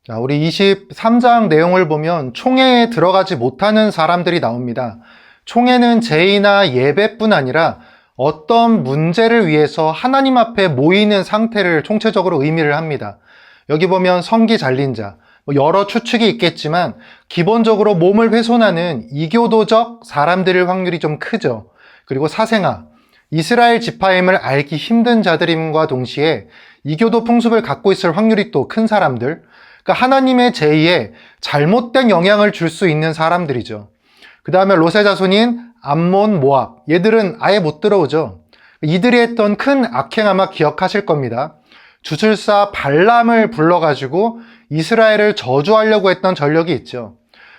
자, 우리 23장 내용을 보면 총회에 들어가지 못하는 사람들이 나옵니다. 총회는 제의나 예배뿐 아니라 어떤 문제를 위해서 하나님 앞에 모이는 상태를 총체적으로 의미를 합니다. 여기 보면 성기 잘린 자, 여러 추측이 있겠지만 기본적으로 몸을 훼손하는 이교도적 사람들일 확률이 좀 크죠. 그리고 사생아, 이스라엘 지파임을 알기 힘든 자들임과 동시에 이교도 풍습을 갖고 있을 확률이 또 큰 사람들, 그러니까 하나님의 제의에 잘못된 영향을 줄 수 있는 사람들이죠. 그 다음에 롯의 자손인 암몬, 모압, 얘들은 아예 못 들어오죠. 이들이 했던 큰 악행 아마 기억하실 겁니다. 주술사 발람을 불러가지고 이스라엘을 저주하려고 했던 전력이 있죠.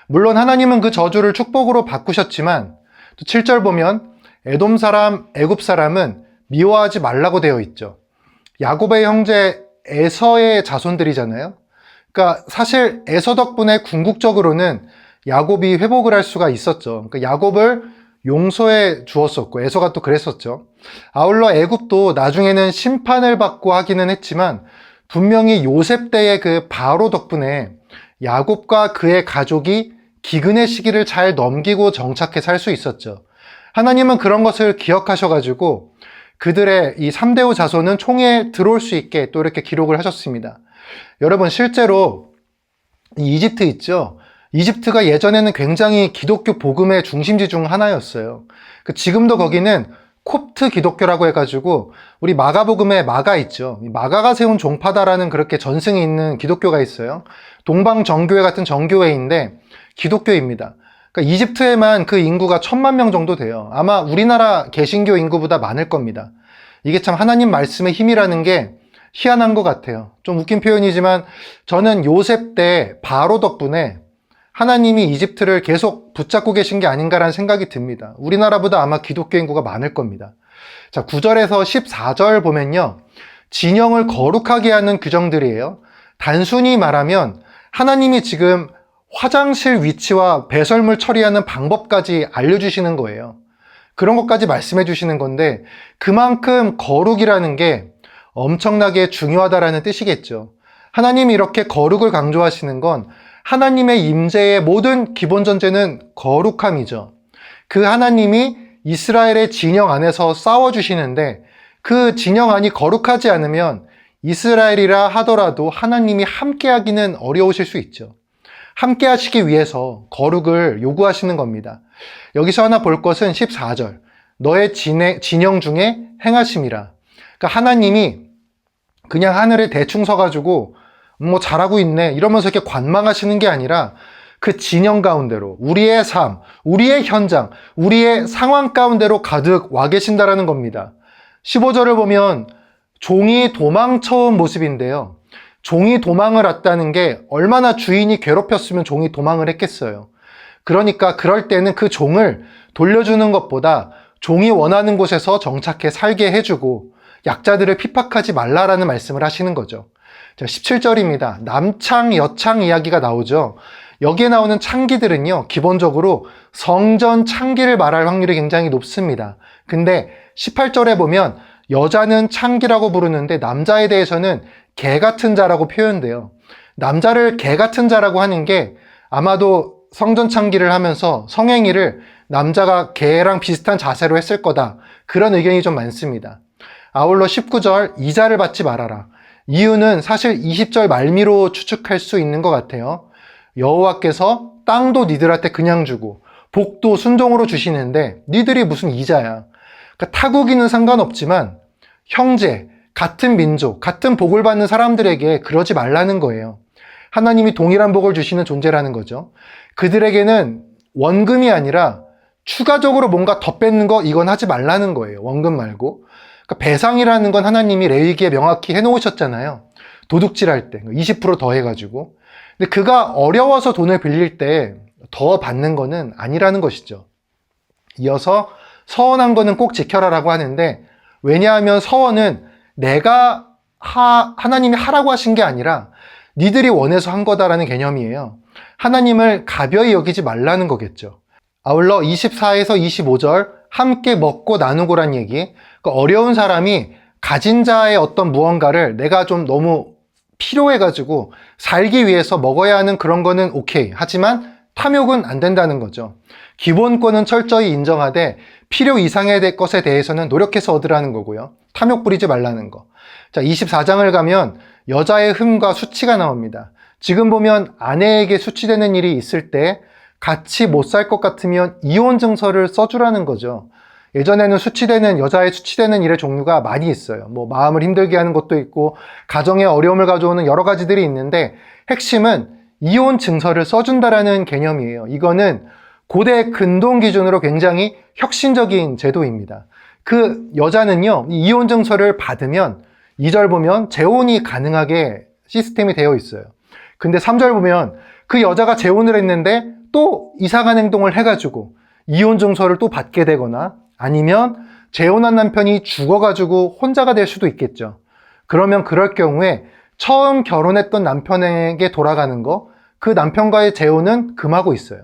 물론 하나님은 그 저주를 축복으로 바꾸셨지만 또 7절 보면 에돔 사람, 애굽 사람은 미워하지 말라고 되어 있죠. 야곱의 형제 에서의 자손들이잖아요. 그러니까 사실 에서 덕분에 궁극적으로는 야곱이 회복을 할 수가 있었죠. 그러니까 야곱을 용서해 주었었고 에서가 또 그랬었죠. 아울러 애굽도 나중에는 심판을 받고 하기는 했지만 분명히 요셉 때의 그 바로 덕분에 야곱과 그의 가족이 기근의 시기를 잘 넘기고 정착해 살 수 있었죠. 하나님은 그런 것을 기억하셔가지고 그들의 이 3대5 자손은 총회에 들어올 수 있게 또 이렇게 기록을 하셨습니다. 여러분 실제로 이 이집트 있죠? 이집트가 예전에는 굉장히 기독교 복음의 중심지 중 하나였어요. 지금도 거기는 콥트 기독교라고 해가지고 우리 마가복음에 마가 있죠. 마가가 세운 종파다라는 그렇게 전승이 있는 기독교가 있어요. 동방정교회 같은 정교회인데 기독교입니다. 그러니까 이집트에만 그 인구가 1000만 명 정도 돼요. 아마 우리나라 개신교 인구보다 많을 겁니다. 이게 참 하나님 말씀의 힘이라는 게 희한한 것 같아요. 좀 웃긴 표현이지만 저는 요셉 때 바로 덕분에 하나님이 이집트를 계속 붙잡고 계신 게 아닌가라는 생각이 듭니다. 우리나라보다 아마 기독교 인구가 많을 겁니다. 자, 9절에서 14절 보면요. 진영을 거룩하게 하는 규정들이에요. 단순히 말하면 하나님이 지금 화장실 위치와 배설물 처리하는 방법까지 알려주시는 거예요. 그런 것까지 말씀해 주시는 건데 그만큼 거룩이라는 게 엄청나게 중요하다라는 뜻이겠죠. 하나님이 이렇게 거룩을 강조하시는 건 하나님의 임재의 모든 기본 전제는 거룩함이죠. 그 하나님이 이스라엘의 진영 안에서 싸워주시는데 그 진영 안이 거룩하지 않으면 이스라엘이라 하더라도 하나님이 함께하기는 어려우실 수 있죠. 함께 하시기 위해서 거룩을 요구하시는 겁니다. 여기서 하나 볼 것은 14절. 너의 진영 중에 행하심이라. 그러니까 하나님이 그냥 하늘에 대충 서가지고 뭐 잘하고 있네 이러면서 이렇게 관망하시는 게 아니라 그 진영 가운데로 우리의 삶, 우리의 현장, 우리의 상황 가운데로 가득 와 계신다라는 겁니다. 15절을 보면 종이 도망쳐온 모습인데요. 종이 도망을 왔다는 게 얼마나 주인이 괴롭혔으면 종이 도망을 했겠어요. 그러니까 그럴 때는 그 종을 돌려주는 것보다 종이 원하는 곳에서 정착해 살게 해주고 약자들을 핍박하지 말라라는 말씀을 하시는 거죠. 자, 17절입니다. 남창, 여창 이야기가 나오죠. 여기에 나오는 창기들은요, 기본적으로 성전 창기를 말할 확률이 굉장히 높습니다. 근데 18절에 보면 여자는 창기라고 부르는데 남자에 대해서는 개 같은 자라고 표현돼요. 남자를 개 같은 자라고 하는 게 아마도 성전 창기를 하면서 성행위를 남자가 개랑 비슷한 자세로 했을 거다. 그런 의견이 좀 많습니다. 아울러 19절 이자를 받지 말아라. 이유는 사실 20절 말미로 추측할 수 있는 것 같아요. 여호와께서 땅도 니들한테 그냥 주고 복도 순종으로 주시는데 니들이 무슨 이자야. 그러니까 타국이는 상관없지만 형제, 같은 민족, 같은 복을 받는 사람들에게 그러지 말라는 거예요. 하나님이 동일한 복을 주시는 존재라는 거죠. 그들에게는 원금이 아니라 추가적으로 뭔가 더 뺏는 거 이건 하지 말라는 거예요. 원금 말고. 그러니까 배상이라는 건 하나님이 레위기에 명확히 해놓으셨잖아요. 도둑질할 때 20% 더 해가지고. 근데 그가 어려워서 돈을 빌릴 때 더 받는 거는 아니라는 것이죠. 이어서 서원한 거는 꼭 지켜라라고 하는데 왜냐하면 서원은 내가 하나님이 하라고 하신 게 아니라 니들이 원해서 한 거다라는 개념이에요. 하나님을 가벼이 여기지 말라는 거겠죠. 아울러 24에서 25절 함께 먹고 나누고란 얘기. 그러니까 어려운 사람이 가진 자의 어떤 무언가를 내가 좀 너무 필요해가지고 살기 위해서 먹어야 하는 그런 거는 오케이. 하지만 탐욕은 안 된다는 거죠. 기본권은 철저히 인정하되 필요 이상의 것에 대해서는 노력해서 얻으라는 거고요. 탐욕 부리지 말라는 거. 자, 24장을 가면 여자의 흠과 수치가 나옵니다. 지금 보면 아내에게 수치되는 일이 있을 때 같이 못 살 것 같으면 이혼 증서를 써주라는 거죠. 예전에는 여자의 수치되는 일의 종류가 많이 있어요. 뭐 마음을 힘들게 하는 것도 있고 가정에 어려움을 가져오는 여러 가지들이 있는데 핵심은 이혼 증서를 써준다라는 개념이에요. 이거는 고대 근동 기준으로 굉장히 혁신적인 제도입니다. 그 여자는요, 이 이혼 증서를 받으면 2절 보면 재혼이 가능하게 시스템이 되어 있어요. 근데 3절 보면 그 여자가 재혼을 했는데 또 이상한 행동을 해가지고 이혼 증서를 또 받게 되거나 아니면 재혼한 남편이 죽어가지고 혼자가 될 수도 있겠죠. 그러면 그럴 경우에 처음 결혼했던 남편에게 돌아가는 거, 그 남편과의 재혼은 금하고 있어요.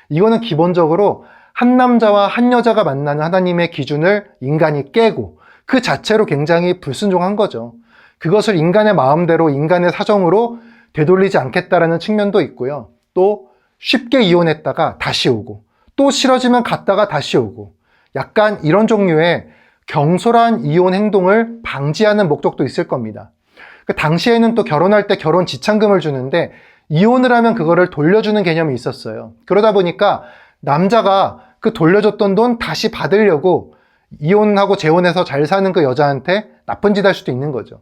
이거는 기본적으로 한 남자와 한 여자가 만나는 하나님의 기준을 인간이 깨고 그 자체로 굉장히 불순종한 거죠. 그것을 인간의 마음대로 인간의 사정으로 되돌리지 않겠다라는 측면도 있고요. 또 쉽게 이혼했다가 다시 오고 또 싫어지면 갔다가 다시 오고 약간 이런 종류의 경솔한 이혼 행동을 방지하는 목적도 있을 겁니다. 그 당시에는 또 결혼할 때 결혼 지참금을 주는데 이혼을 하면 그거를 돌려주는 개념이 있었어요. 그러다 보니까 남자가 그 돌려줬던 돈 다시 받으려고 이혼하고 재혼해서 잘 사는 그 여자한테 나쁜 짓 할 수도 있는 거죠.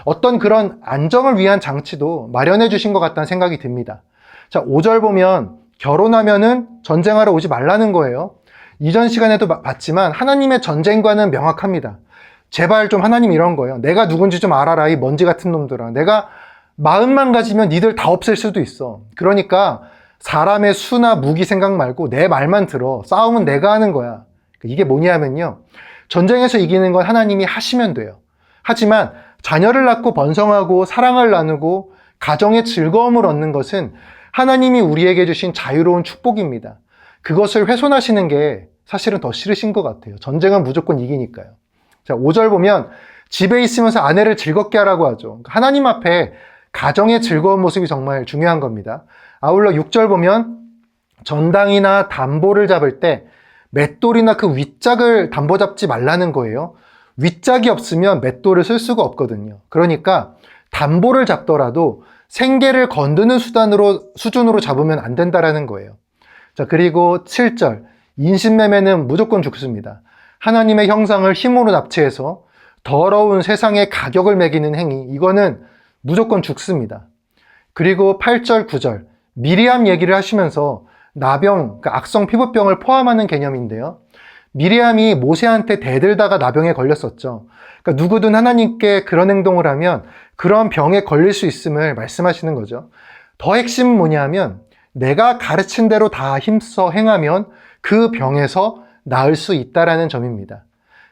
어떤 그런 안정을 위한 장치도 마련해 주신 것 같다는 생각이 듭니다. 자, 5절 보면 결혼하면은 전쟁하러 오지 말라는 거예요. 이전 시간에도 봤지만 하나님의 전쟁과는 명확합니다. 제발 좀 하나님 이런 거예요. 내가 누군지 좀 알아라, 이 먼지 같은 놈들아. 내가 마음만 가지면 니들 다 없앨 수도 있어. 그러니까 사람의 수나 무기 생각 말고 내 말만 들어. 싸움은 내가 하는 거야. 이게 뭐냐면요, 전쟁에서 이기는 건 하나님이 하시면 돼요. 하지만 자녀를 낳고 번성하고 사랑을 나누고 가정의 즐거움을 얻는 것은 하나님이 우리에게 주신 자유로운 축복입니다. 그것을 훼손하시는 게 사실은 더 싫으신 것 같아요. 전쟁은 무조건 이기니까요. 자, 5절 보면 집에 있으면서 아내를 즐겁게 하라고 하죠. 하나님 앞에 가정의 즐거운 모습이 정말 중요한 겁니다. 아울러 6절 보면 전당이나 담보를 잡을 때 맷돌이나 그 윗짝을 담보 잡지 말라는 거예요. 윗짝이 없으면 맷돌을 쓸 수가 없거든요. 그러니까 담보를 잡더라도 생계를 건드는 수준으로 잡으면 안 된다라는 거예요. 자, 그리고 7절, 인신매매는 무조건 죽습니다. 하나님의 형상을 힘으로 납치해서 더러운 세상의 가격을 매기는 행위, 이거는 무조건 죽습니다. 그리고 8절, 9절, 미리암 얘기를 하시면서 나병, 그러니까 악성 피부병을 포함하는 개념인데요. 미리암이 모세한테 대들다가 나병에 걸렸었죠. 그러니까 누구든 하나님께 그런 행동을 하면 그런 병에 걸릴 수 있음을 말씀하시는 거죠. 더 핵심은 뭐냐면 내가 가르친 대로 다 힘써 행하면 그 병에서 나을 수 있다라는 점입니다.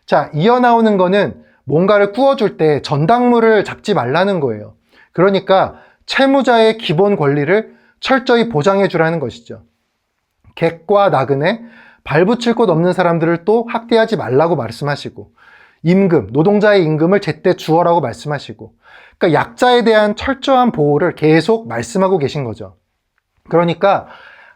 자, 이어나오는 거는 뭔가를 구워줄 때 전당물을 잡지 말라는 거예요. 그러니까 채무자의 기본 권리를 철저히 보장해 주라는 것이죠. 객과 나그네, 발붙일 곳 없는 사람들을 또 학대하지 말라고 말씀하시고, 임금, 노동자의 임금을 제때 주어라고 말씀하시고, 그러니까 약자에 대한 철저한 보호를 계속 말씀하고 계신 거죠. 그러니까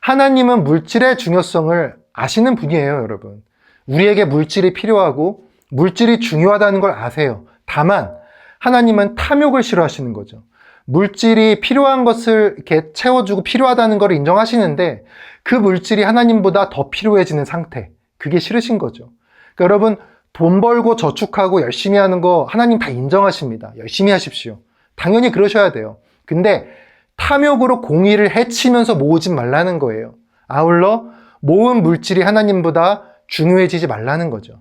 하나님은 물질의 중요성을 아시는 분이에요, 여러분. 우리에게 물질이 필요하고 물질이 중요하다는 걸 아세요. 다만 하나님은 탐욕을 싫어하시는 거죠. 물질이 필요한 것을 이렇게 채워주고 필요하다는 걸 인정하시는데 그 물질이 하나님보다 더 필요해지는 상태, 그게 싫으신 거죠. 그러니까 여러분, 돈 벌고 저축하고 열심히 하는 거 하나님 다 인정하십니다. 열심히 하십시오. 당연히 그러셔야 돼요. 근데 탐욕으로 공의를 해치면서 모으지 말라는 거예요. 아울러 모은 물질이 하나님보다 중요해지지 말라는 거죠.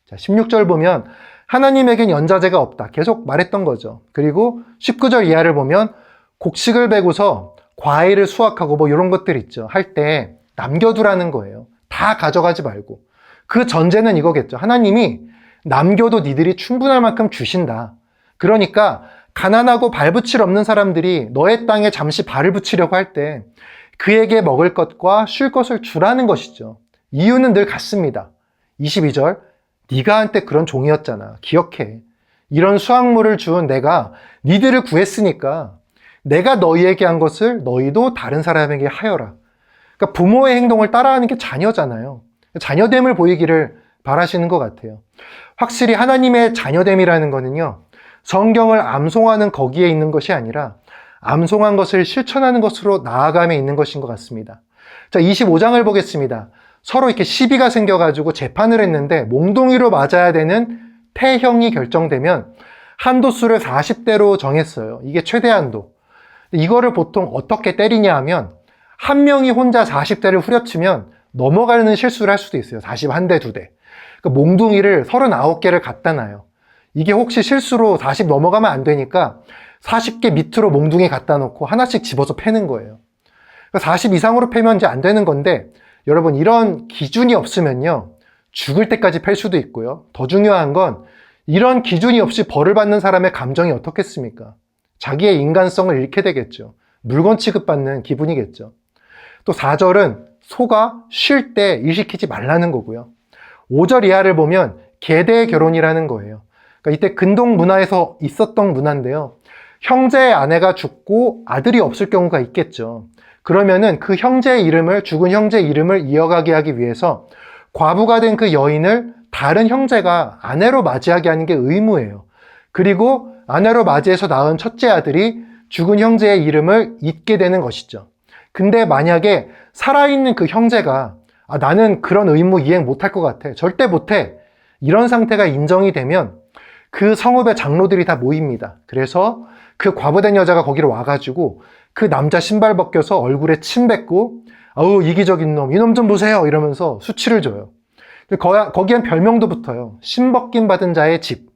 자, 16절 보면 하나님에겐 연자제가 없다. 계속 말했던 거죠. 그리고 19절 이하를 보면 곡식을 베고서 과일을 수확하고 뭐 이런 것들 있죠. 할 때 남겨두라는 거예요. 다 가져가지 말고. 그 전제는 이거겠죠. 하나님이 남겨도 니들이 충분할 만큼 주신다. 그러니까 가난하고 발붙일 없는 사람들이 너의 땅에 잠시 발을 붙이려고 할 때 그에게 먹을 것과 쉴 것을 주라는 것이죠. 이유는 늘 같습니다. 22절, 네가 한때 그런 종이었잖아. 기억해. 이런 수확물을 준 내가 니들을 구했으니까 내가 너희에게 한 것을 너희도 다른 사람에게 하여라. 그러니까 부모의 행동을 따라하는 게 자녀잖아요. 자녀됨을 보이기를 바라시는 것 같아요. 확실히 하나님의 자녀됨이라는 거는요, 성경을 암송하는 거기에 있는 것이 아니라 암송한 것을 실천하는 것으로 나아감에 있는 것인 것 같습니다. 자, 25장을 보겠습니다. 서로 이렇게 시비가 생겨가지고 재판을 했는데 몽둥이로 맞아야 되는 태형이 결정되면 한도수를 40대로 정했어요. 이게 최대 한도. 이거를 보통 어떻게 때리냐 하면 한 명이 혼자 40대를 후려치면 넘어가는 실수를 할 수도 있어요. 41대, 2대. 그러니까 몽둥이를 39개를 갖다 놔요. 이게 혹시 실수로 40 넘어가면 안 되니까 40개 밑으로 몽둥이 갖다 놓고 하나씩 집어서 패는 거예요. 40 이상으로 패면 이제 안 되는 건데, 여러분 이런 기준이 없으면요, 죽을 때까지 팰 수도 있고요. 더 중요한 건 이런 기준이 없이 벌을 받는 사람의 감정이 어떻겠습니까? 자기의 인간성을 잃게 되겠죠. 물건 취급받는 기분이겠죠. 또 4절은 소가 쉴 때 일시키지 말라는 거고요. 5절 이하를 보면 계대 결혼이라는 거예요. 그러니까 이때 근동 문화에서 있었던 문화인데요. 형제의 아내가 죽고 아들이 없을 경우가 있겠죠. 그러면은 그 형제의 이름을, 죽은 형제의 이름을 이어가게 하기 위해서 과부가 된 그 여인을 다른 형제가 아내로 맞이하게 하는 게 의무예요. 그리고 아내로 맞이해서 낳은 첫째 아들이 죽은 형제의 이름을 잇게 되는 것이죠. 근데 만약에 살아있는 그 형제가 나는 그런 의무 이행 못할 것 같아, 절대 못해, 이런 상태가 인정이 되면 그 성읍의 장로들이 다 모입니다. 그래서 그 과부된 여자가 거기로 와가지고 그 남자 신발 벗겨서 얼굴에 침 뱉고 아우 이기적인 놈, 이놈 좀 보세요 이러면서 수치를 줘요. 거기엔 별명도 붙어요. 신벗김 받은 자의 집.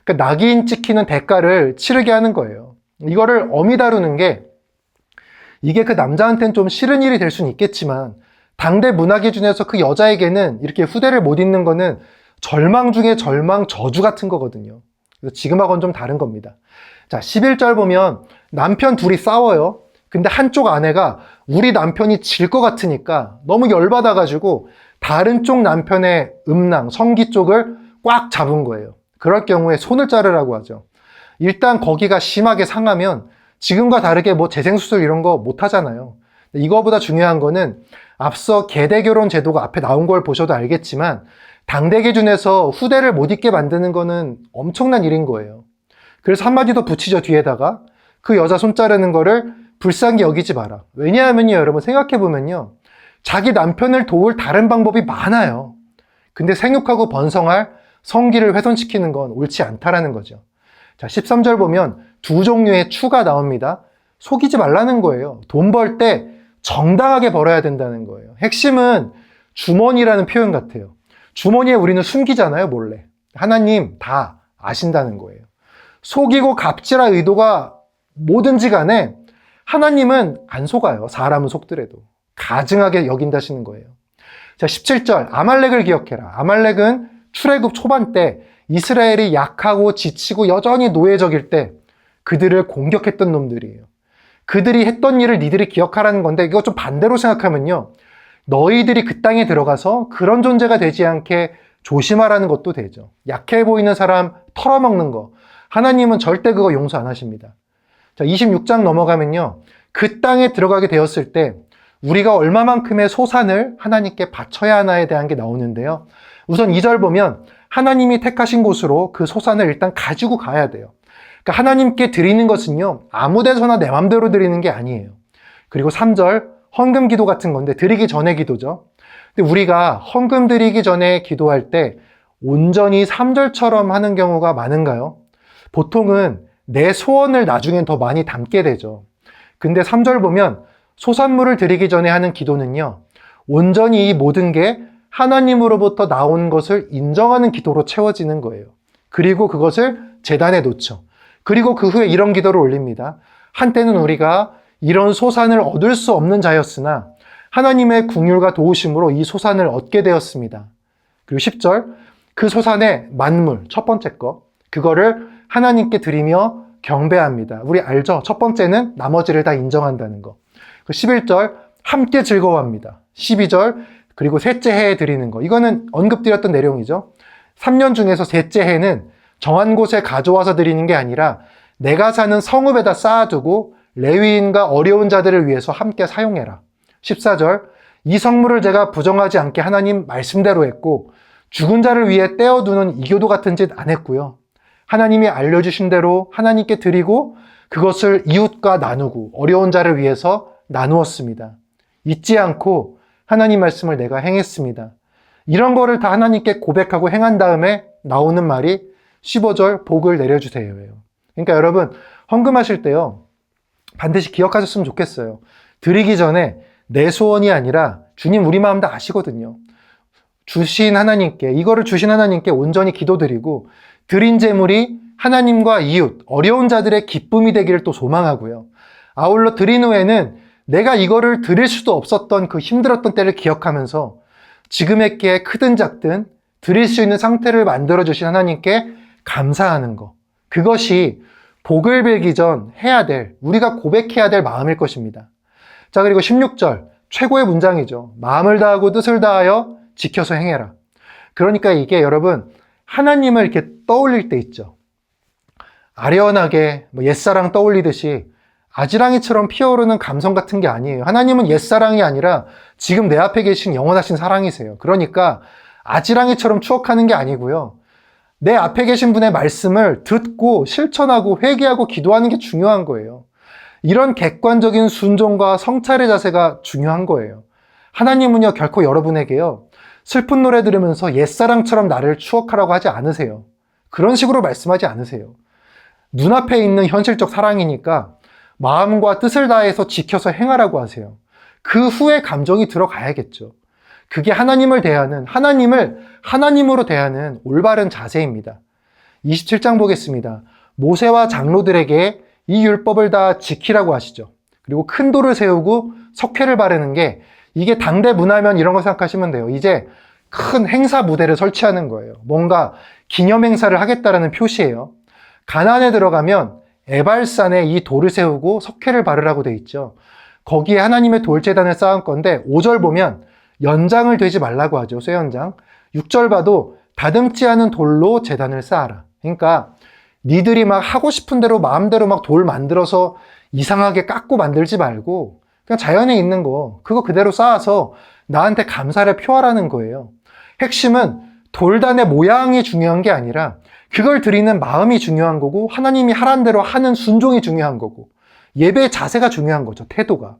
그러니까 낙인 찍히는 대가를 치르게 하는 거예요. 이거를 엄히 다루는 게, 이게 그 남자한테는 좀 싫은 일이 될 수는 있겠지만 당대 문화 기준에서 그 여자에게는 이렇게 후대를 못 잇는 거는 절망 중에 절망, 저주 같은 거거든요. 그래서 지금하고는 좀 다른 겁니다. 자, 11절 보면 남편 둘이 싸워요. 근데 한쪽 아내가 우리 남편이 질 것 같으니까 너무 열받아가지고 다른 쪽 남편의 음낭, 성기 쪽을 꽉 잡은 거예요. 그럴 경우에 손을 자르라고 하죠. 일단 거기가 심하게 상하면 지금과 다르게 뭐 재생수술 이런 거 못 하잖아요. 이거보다 중요한 거는 앞서 계대결혼 제도가 앞에 나온 걸 보셔도 알겠지만 당대 기준에서 후대를 못 잇게 만드는 거는 엄청난 일인 거예요. 그래서 한마디 더 붙이죠, 뒤에다가. 그 여자 손 자르는 거를 불쌍히 여기지 마라. 왜냐하면요, 여러분 생각해보면요, 자기 남편을 도울 다른 방법이 많아요. 근데 생육하고 번성할 성기를 훼손시키는 건 옳지 않다라는 거죠. 자, 13절 보면 두 종류의 추가 나옵니다. 속이지 말라는 거예요. 돈 벌 때 정당하게 벌어야 된다는 거예요. 핵심은 주머니라는 표현 같아요. 주머니에 우리는 숨기잖아요, 몰래. 하나님 다 아신다는 거예요. 속이고 갑질할 의도가 뭐든지 간에 하나님은 안 속아요. 사람은 속더라도. 가증하게 여긴다시는 거예요. 자, 17절 아말렉을 기억해라. 아말렉은 출애굽 초반 때 이스라엘이 약하고 지치고 여전히 노예적일 때 그들을 공격했던 놈들이에요. 그들이 했던 일을 니들이 기억하라는 건데, 이거 좀 반대로 생각하면요, 너희들이 그 땅에 들어가서 그런 존재가 되지 않게 조심하라는 것도 되죠. 약해 보이는 사람 털어먹는 거, 하나님은 절대 그거 용서 안 하십니다. 자, 26장 넘어가면요, 그 땅에 들어가게 되었을 때 우리가 얼마만큼의 소산을 하나님께 바쳐야 하나에 대한 게 나오는데요. 우선 2절 보면 하나님이 택하신 곳으로 그 소산을 일단 가지고 가야 돼요. 그러니까 하나님께 드리는 것은요, 아무 데서나 내 맘대로 드리는 게 아니에요. 그리고 3절 헌금 기도 같은 건데, 드리기 전에 기도죠. 근데 우리가 헌금 드리기 전에 기도할 때 온전히 3절처럼 하는 경우가 많은가요? 보통은 내 소원을 나중엔 더 많이 담게 되죠. 근데 3절 보면 소산물을 드리기 전에 하는 기도는요, 온전히 이 모든 게 하나님으로부터 나온 것을 인정하는 기도로 채워지는 거예요. 그리고 그것을 제단에 놓죠. 그리고 그 후에 이런 기도를 올립니다. 한때는 우리가 이런 소산을 얻을 수 없는 자였으나 하나님의 긍휼과 도우심으로 이 소산을 얻게 되었습니다. 그리고 10절 그 소산의 만물, 첫 번째 거, 그거를 하나님께 드리며 경배합니다. 우리 알죠? 첫 번째는 나머지를 다 인정한다는 거. 11절 함께 즐거워합니다. 12절 그리고 셋째 해에 드리는 거. 이거는 언급드렸던 내용이죠. 3년 중에서 셋째 해는 정한 곳에 가져와서 드리는 게 아니라 내가 사는 성읍에다 쌓아두고 레위인과 어려운 자들을 위해서 함께 사용해라. 14절, 이 성물을 제가 부정하지 않게 하나님 말씀대로 했고 죽은 자를 위해 떼어두는 이교도 같은 짓 안 했고요. 하나님이 알려주신 대로 하나님께 드리고 그것을 이웃과 나누고 어려운 자를 위해서 나누었습니다. 잊지 않고 하나님 말씀을 내가 행했습니다. 이런 거를 다 하나님께 고백하고 행한 다음에 나오는 말이 15절 복을 내려주세요예요. 그러니까 여러분 헌금하실 때요 반드시 기억하셨으면 좋겠어요. 드리기 전에 내 소원이 아니라 주님 우리 마음 다 아시거든요. 주신 하나님께, 이거를 주신 하나님께 온전히 기도드리고 드린 제물이 하나님과 이웃, 어려운 자들의 기쁨이 되기를 또 소망하고요. 아울러 드린 후에는 내가 이거를 드릴 수도 없었던 그 힘들었던 때를 기억하면서 지금의 기회에 크든 작든 드릴 수 있는 상태를 만들어주신 하나님께 감사하는 거. 그것이 복을 빌기 전 해야 될, 우리가 고백해야 될 마음일 것입니다. 자, 그리고 16절, 최고의 문장이죠. 마음을 다하고 뜻을 다하여 지켜서 행해라. 그러니까 이게 여러분, 하나님을 이렇게 떠올릴 때 있죠. 아련하게 옛사랑 떠올리듯이 아지랑이처럼 피어오르는 감성 같은 게 아니에요. 하나님은 옛사랑이 아니라 지금 내 앞에 계신 영원하신 사랑이세요. 그러니까 아지랑이처럼 추억하는 게 아니고요. 내 앞에 계신 분의 말씀을 듣고 실천하고 회개하고 기도하는 게 중요한 거예요. 이런 객관적인 순종과 성찰의 자세가 중요한 거예요. 하나님은요, 결코 여러분에게요, 슬픈 노래 들으면서 옛사랑처럼 나를 추억하라고 하지 않으세요. 그런 식으로 말씀하지 않으세요. 눈앞에 있는 현실적 사랑이니까 마음과 뜻을 다해서 지켜서 행하라고 하세요. 그 후에 감정이 들어가야겠죠. 그게 하나님을 대하는, 하나님을 하나님으로 대하는 올바른 자세입니다. 27장 보겠습니다. 모세와 장로들에게 이 율법을 다 지키라고 하시죠. 그리고 큰 돌을 세우고 석회를 바르는 게, 이게 당대 문화면 이런 거 생각하시면 돼요. 이제 큰 행사 무대를 설치하는 거예요. 뭔가 기념 행사를 하겠다라는 표시예요. 가나안에 들어가면 에발산에 이 돌을 세우고 석회를 바르라고 돼 있죠. 거기에 하나님의 돌제단을 쌓은 건데 5절 보면 연장을 되지 말라고 하죠. 쇠연장. 6절 봐도 다듬지 않은 돌로 제단을 쌓아라. 그러니까 니들이 막 하고 싶은 대로 마음대로 막 돌 만들어서 이상하게 깎고 만들지 말고 그냥 자연에 있는 거 그거 그대로 쌓아서 나한테 감사를 표하라는 거예요. 핵심은 돌단의 모양이 중요한 게 아니라 그걸 드리는 마음이 중요한 거고 하나님이 하라는 대로 하는 순종이 중요한 거고 예배의 자세가 중요한 거죠. 태도가.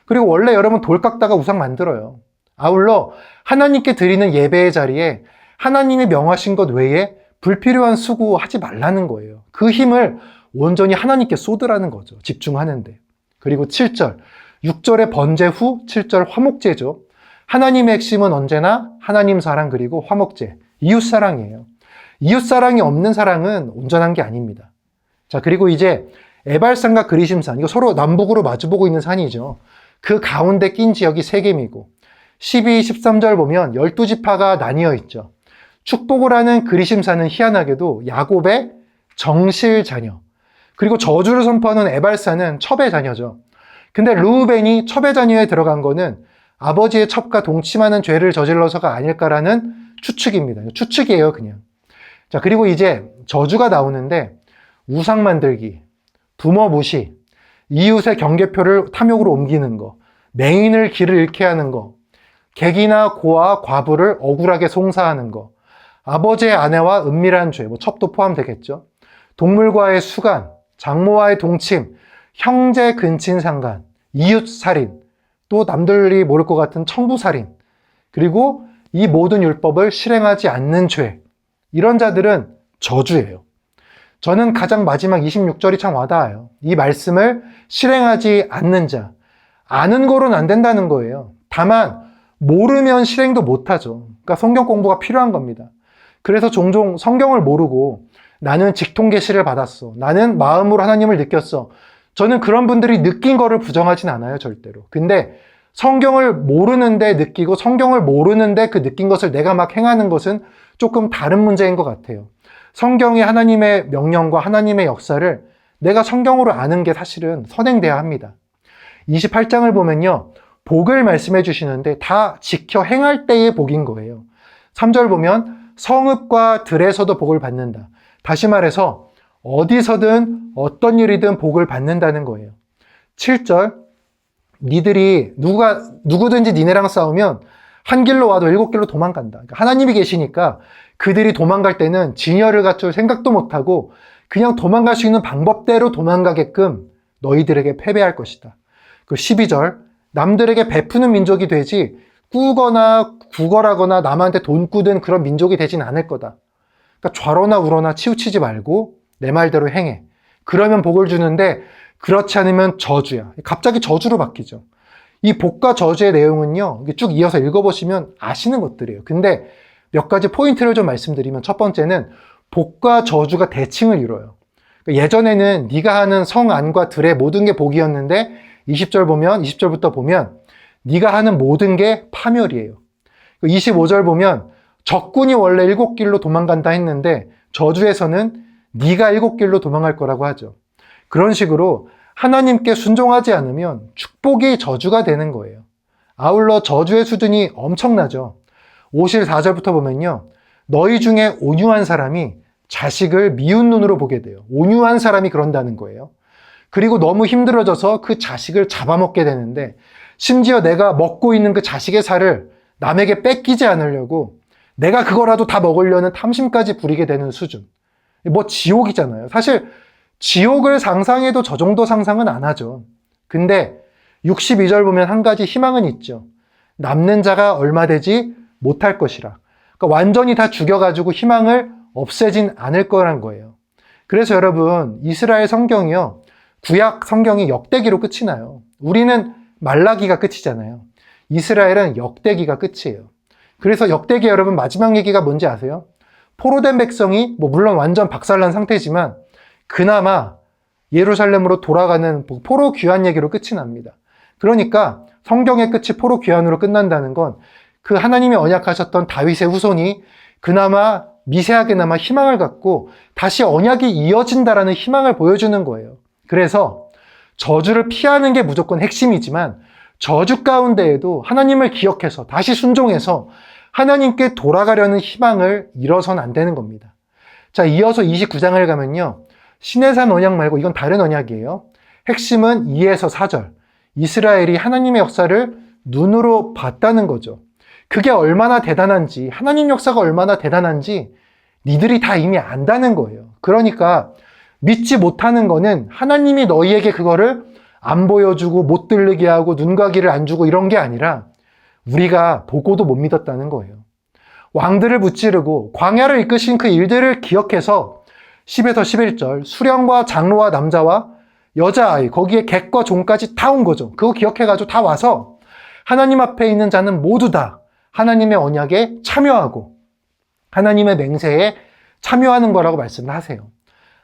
그리고 원래 여러분 돌 깎다가 우상 만들어요. 아울러 하나님께 드리는 예배의 자리에 하나님이 명하신 것 외에 불필요한 수고하지 말라는 거예요. 그 힘을 온전히 하나님께 쏟으라는 거죠. 집중하는데. 그리고 7절, 6절의 번제 후 7절 화목제죠. 하나님의 핵심은 언제나 하나님 사랑 그리고 화목제, 이웃사랑이에요. 이웃사랑이 없는 사랑은 온전한 게 아닙니다. 자, 그리고 이제 에발산과 그리심산, 이거 서로 남북으로 마주보고 있는 산이죠. 그 가운데 낀 지역이 세겜이고 12, 13절 보면 12지파가 나뉘어 있죠. 축복을 하는 그리심산은 희한하게도 야곱의 정실 자녀, 그리고 저주를 선포하는 에발산은 첩의 자녀죠. 근데 르우벤이 첩의 자녀에 들어간 거는 아버지의 첩과 동침하는 죄를 저질러서가 아닐까라는 추측입니다. 추측이에요, 그냥. 자, 그리고 이제 저주가 나오는데 우상 만들기, 부모 무시, 이웃의 경계표를 탐욕으로 옮기는 거, 맹인을 길을 잃게 하는 거, 객이나 고아, 과부를 억울하게 송사하는 거, 아버지의 아내와 은밀한 죄, 첩도 포함되겠죠. 동물과의 수간, 장모와의 동침, 형제 근친 상간, 이웃 살인, 또 남들이 모를 것 같은 청부 살인, 그리고 이 모든 율법을 실행하지 않는 죄, 이런 자들은 저주예요. 저는 가장 마지막 26절이 참 와닿아요. 이 말씀을 실행하지 않는 자, 아는 거로는 안 된다는 거예요. 다만 모르면 실행도 못하죠. 그러니까 성경 공부가 필요한 겁니다. 그래서 종종 성경을 모르고 나는 직통계시를 받았어, 나는 마음으로 하나님을 느꼈어, 저는 그런 분들이 느낀 거를 부정하진 않아요, 절대로. 근데 성경을 모르는데 느끼고 성경을 모르는데 그 느낀 것을 내가 막 행하는 것은 조금 다른 문제인 것 같아요. 성경의 하나님의 명령과 하나님의 역사를 내가 성경으로 아는 게 사실은 선행돼야 합니다. 28장을 보면요, 복을 말씀해 주시는데 다 지켜 행할 때의 복인 거예요. 3절 보면 성읍과 들에서도 복을 받는다. 다시 말해서 어디서든 어떤 일이든 복을 받는다는 거예요. 7절, 니들이 누구든지 니네랑 싸우면 한 길로 와도 7길로 도망간다. 그러니까 하나님이 계시니까 그들이 도망갈 때는 진열을 갖출 생각도 못하고 그냥 도망갈 수 있는 방법대로 도망가게끔 너희들에게 패배할 것이다. 그 12절, 남들에게 베푸는 민족이 되지 꾸거나 구걸하거나 남한테 돈 꾸든 그런 민족이 되진 않을 거다. 그러니까 좌로나 우로나 치우치지 말고 내 말대로 행해. 그러면 복을 주는데 그렇지 않으면 저주야. 갑자기 저주로 바뀌죠. 이 복과 저주의 내용은요, 쭉 이어서 읽어보시면 아시는 것들이에요. 근데 몇 가지 포인트를 좀 말씀드리면 첫 번째는 복과 저주가 대칭을 이뤄요. 그러니까 예전에는 네가 하는 성 안과 들의 모든 게 복이었는데 20절부터 보면 네가 하는 모든 게 파멸이에요. 25절 보면 적군이 원래 7길로 도망간다 했는데 저주에서는 네가 7길로 도망갈 거라고 하죠. 그런 식으로 하나님께 순종하지 않으면 축복이 저주가 되는 거예요. 아울러 저주의 수준이 엄청나죠. 54절부터 보면요. 너희 중에 온유한 사람이 자식을 미운 눈으로 보게 돼요. 온유한 사람이 그런다는 거예요. 그리고 너무 힘들어져서 그 자식을 잡아먹게 되는데 심지어 내가 먹고 있는 그 자식의 살을 남에게 뺏기지 않으려고 내가 그거라도 다 먹으려는 탐심까지 부리게 되는 수준. 뭐 지옥이잖아요. 사실 지옥을 상상해도 저 정도 상상은 안 하죠. 근데 62절 보면 한 가지 희망은 있죠. 남는 자가 얼마 되지 못할 것이라. 그러니까 완전히 다 죽여가지고 희망을 없애진 않을 거란 거예요. 그래서 여러분, 이스라엘 성경이요. 구약 성경이 역대기로 끝이 나요. 우리는 말라기가 끝이잖아요. 이스라엘은 역대기가 끝이에요. 그래서 역대기 여러분 마지막 얘기가 뭔지 아세요? 포로된 백성이 물론 완전 박살난 상태지만 그나마 예루살렘으로 돌아가는 포로 귀환 얘기로 끝이 납니다. 그러니까 성경의 끝이 포로 귀환으로 끝난다는 건 그 하나님이 언약하셨던 다윗의 후손이 그나마 미세하게나마 희망을 갖고 다시 언약이 이어진다라는 희망을 보여주는 거예요. 그래서 저주를 피하는 게 무조건 핵심이지만 저주 가운데에도 하나님을 기억해서 다시 순종해서 하나님께 돌아가려는 희망을 잃어서는 안 되는 겁니다. 자, 이어서 29장을 가면요. 시내산 언약 말고 이건 다른 언약이에요. 핵심은 2에서 4절. 이스라엘이 하나님의 역사를 눈으로 봤다는 거죠. 그게 얼마나 대단한지, 하나님 역사가 얼마나 대단한지 니들이 다 이미 안다는 거예요. 그러니까 믿지 못하는 거는 하나님이 너희에게 그거를 안 보여주고 못 들리게 하고 눈과 귀를 안 주고 이런 게 아니라 우리가 보고도 못 믿었다는 거예요. 왕들을 무찌르고 광야를 이끄신 그 일들을 기억해서 10에서 11절 수령과 장로와 남자와 여자아이 거기에 객과 종까지 다 온 거죠. 그거 기억해가지고 다 와서 하나님 앞에 있는 자는 모두 다 하나님의 언약에 참여하고 하나님의 맹세에 참여하는 거라고 말씀을 하세요.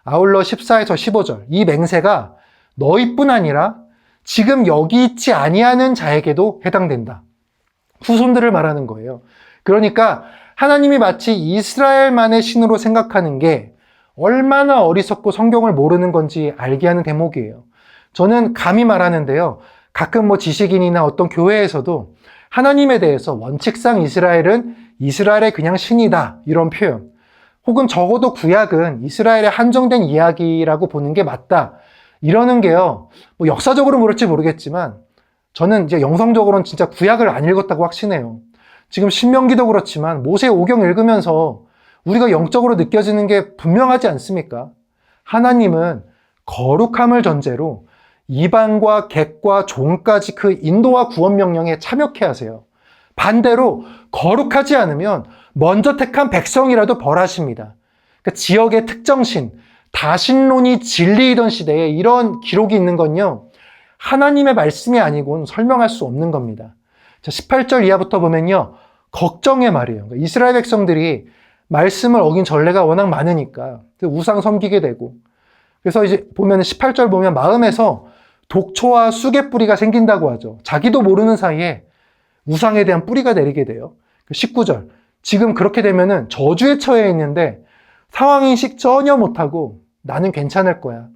아울러 14에서 15절 이 맹세가 너희뿐 아니라 지금 여기 있지 아니하는 자에게도 해당된다. 후손들을 말하는 거예요. 그러니까 하나님이 마치 이스라엘만의 신으로 생각하는 게 얼마나 어리석고 성경을 모르는 건지 알게 하는 대목이에요. 저는 감히 말하는데요. 가끔 지식인이나 어떤 교회에서도 하나님에 대해서 원칙상 이스라엘은 이스라엘의 그냥 신이다 이런 표현 혹은 적어도 구약은 이스라엘의 한정된 이야기라고 보는 게 맞다 이러는 게요. 역사적으로 그럴지 모르겠지만 저는 이제 영성적으로는 진짜 구약을 안 읽었다고 확신해요. 지금 신명기도 그렇지만 모세 오경 읽으면서 우리가 영적으로 느껴지는 게 분명하지 않습니까? 하나님은 거룩함을 전제로 이방과 객과 종까지 그 인도와 구원 명령에 참여케 하세요. 반대로 거룩하지 않으면 먼저 택한 백성이라도 벌하십니다. 그러니까 지역의 특정신, 다신론이 진리이던 시대에 이런 기록이 있는 건요. 하나님의 말씀이 아니고는 설명할 수 없는 겁니다. 자, 18절 이하부터 보면요. 걱정의 말이에요. 그러니까 이스라엘 백성들이 말씀을 어긴 전례가 워낙 많으니까 우상 섬기게 되고 그래서 이제 보면 18절 보면 마음에서 독초와 쑥의 뿌리가 생긴다고 하죠. 자기도 모르는 사이에 우상에 대한 뿌리가 내리게 돼요. 19절 지금 그렇게 되면은 저주에 처해 있는데 상황인식 전혀 못하고 나는 괜찮을 거야.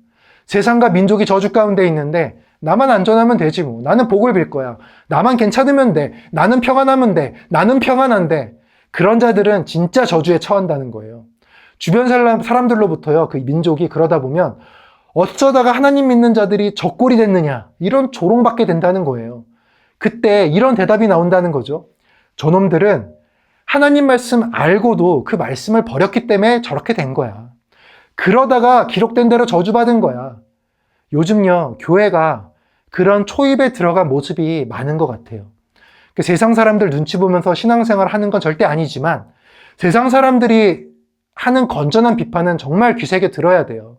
세상과 민족이 저주 가운데 있는데 나만 안전하면 되지 뭐. 나는 복을 빌 거야. 나만 괜찮으면 돼. 나는 평안하면 돼. 나는 평안한데 그런 자들은 진짜 저주에 처한다는 거예요. 주변 사람들로부터요, 그 민족이 그러다 보면 어쩌다가 하나님 믿는 자들이 적골이 됐느냐, 이런 조롱받게 된다는 거예요. 그때 이런 대답이 나온다는 거죠. 저놈들은 하나님 말씀 알고도 그 말씀을 버렸기 때문에 저렇게 된 거야. 그러다가 기록된 대로 저주받은 거야. 요즘요, 교회가 그런 초입에 들어간 모습이 많은 것 같아요. 세상 사람들 눈치 보면서 신앙생활 하는 건 절대 아니지만 세상 사람들이 하는 건전한 비판은 정말 귀색에 들어야 돼요.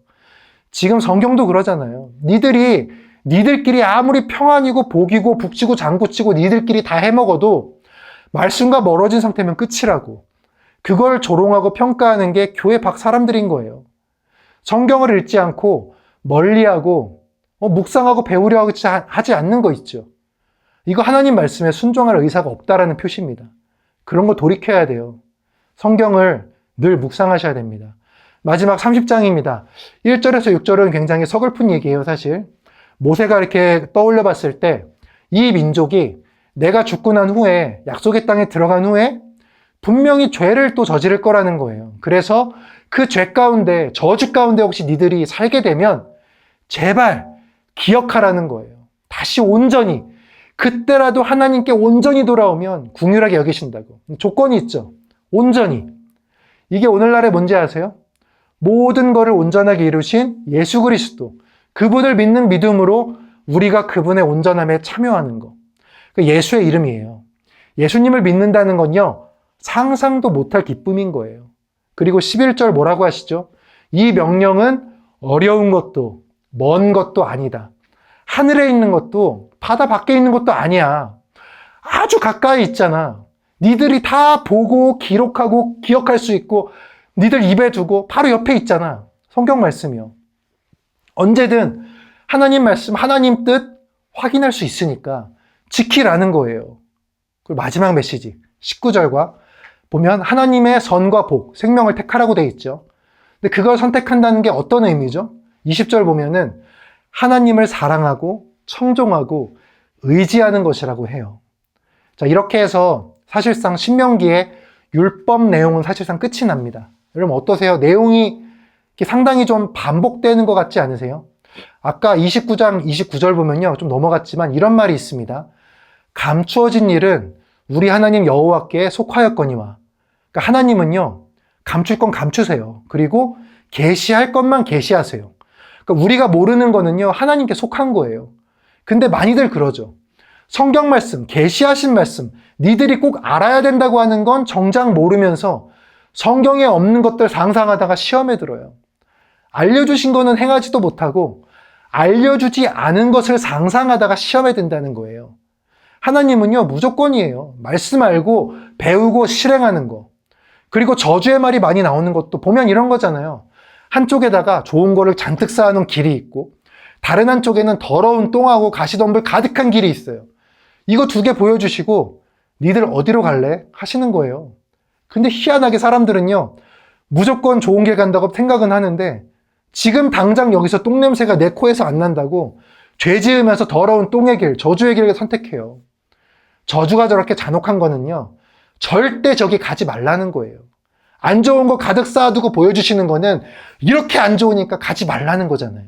지금 성경도 그러잖아요. 니들끼리 아무리 평안이고 복이고 북치고 장구치고 니들끼리 다 해먹어도 말씀과 멀어진 상태면 끝이라고. 그걸 조롱하고 평가하는 게 교회 밖 사람들인 거예요. 성경을 읽지 않고 멀리하고 묵상하고 배우려 하지 않는 거 있죠. 이거 하나님 말씀에 순종할 의사가 없다라는 표시입니다. 그런 거 돌이켜야 돼요. 성경을 늘 묵상하셔야 됩니다. 마지막 30장입니다. 1절에서 6절은 굉장히 서글픈 얘기예요, 사실. 모세가 이렇게 떠올려 봤을 때 이 민족이 내가 죽고 난 후에 약속의 땅에 들어간 후에 분명히 죄를 또 저지를 거라는 거예요. 그래서 그 죄 가운데, 저주 가운데 혹시 니들이 살게 되면 제발 기억하라는 거예요. 다시 온전히, 그때라도 하나님께 온전히 돌아오면 긍휼하게 여기신다고. 조건이 있죠. 온전히. 이게 오늘날의 뭔지 아세요? 모든 것을 온전하게 이루신 예수 그리스도, 그분을 믿는 믿음으로 우리가 그분의 온전함에 참여하는 거. 예수의 이름이에요. 예수님을 믿는다는 건요, 상상도 못할 기쁨인 거예요. 그리고 11절 뭐라고 하시죠? 이 명령은 어려운 것도 먼 것도 아니다. 하늘에 있는 것도 바다 밖에 있는 것도 아니야. 아주 가까이 있잖아. 니들이 다 보고 기록하고 기억할 수 있고 니들 입에 두고 바로 옆에 있잖아. 성경 말씀이요. 언제든 하나님 말씀, 하나님 뜻 확인할 수 있으니까 지키라는 거예요. 그리고 마지막 메시지 19절과 보면 하나님의 선과 복, 생명을 택하라고 되어 있죠. 근데 그걸 선택한다는 게 어떤 의미죠? 20절 보면은 하나님을 사랑하고 청종하고 의지하는 것이라고 해요. 자, 이렇게 해서 사실상 신명기의 율법 내용은 사실상 끝이 납니다. 여러분 어떠세요? 내용이 상당히 좀 반복되는 것 같지 않으세요? 아까 29장 29절 보면요, 좀 넘어갔지만 이런 말이 있습니다. 감추어진 일은 우리 하나님 여호와께 속하였거니와. 그러니까 하나님은요, 감출 건 감추세요. 그리고 계시할 것만 계시하세요. 그러니까 우리가 모르는 거는요, 하나님께 속한 거예요. 근데 많이들 그러죠. 성경 말씀, 계시하신 말씀, 니들이 꼭 알아야 된다고 하는 건 정작 모르면서 성경에 없는 것들 상상하다가 시험에 들어요. 알려주신 거는 행하지도 못하고 알려주지 않은 것을 상상하다가 시험에 든다는 거예요. 하나님은요, 무조건이에요. 말씀 알고 배우고 실행하는 거. 그리고 저주의 말이 많이 나오는 것도 보면 이런 거잖아요. 한쪽에다가 좋은 거를 잔뜩 쌓아놓은 길이 있고 다른 한쪽에는 더러운 똥하고 가시덤불 가득한 길이 있어요. 이거 두 개 보여주시고 니들 어디로 갈래? 하시는 거예요. 근데 희한하게 사람들은요, 무조건 좋은 길 간다고 생각은 하는데 지금 당장 여기서 똥냄새가 내 코에서 안 난다고 죄 지으면서 더러운 똥의 길, 저주의 길을 선택해요. 저주가 저렇게 잔혹한 거는요, 절대 저기 가지 말라는 거예요. 안 좋은 거 가득 쌓아두고 보여주시는 거는 이렇게 안 좋으니까 가지 말라는 거잖아요.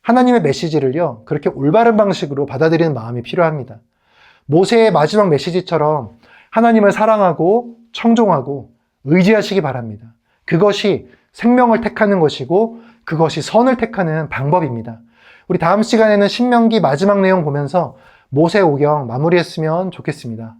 하나님의 메시지를요, 그렇게 올바른 방식으로 받아들이는 마음이 필요합니다. 모세의 마지막 메시지처럼 하나님을 사랑하고 청종하고 의지하시기 바랍니다. 그것이 생명을 택하는 것이고 그것이 선을 택하는 방법입니다. 우리 다음 시간에는 신명기 마지막 내용 보면서 모세 오경 마무리했으면 좋겠습니다.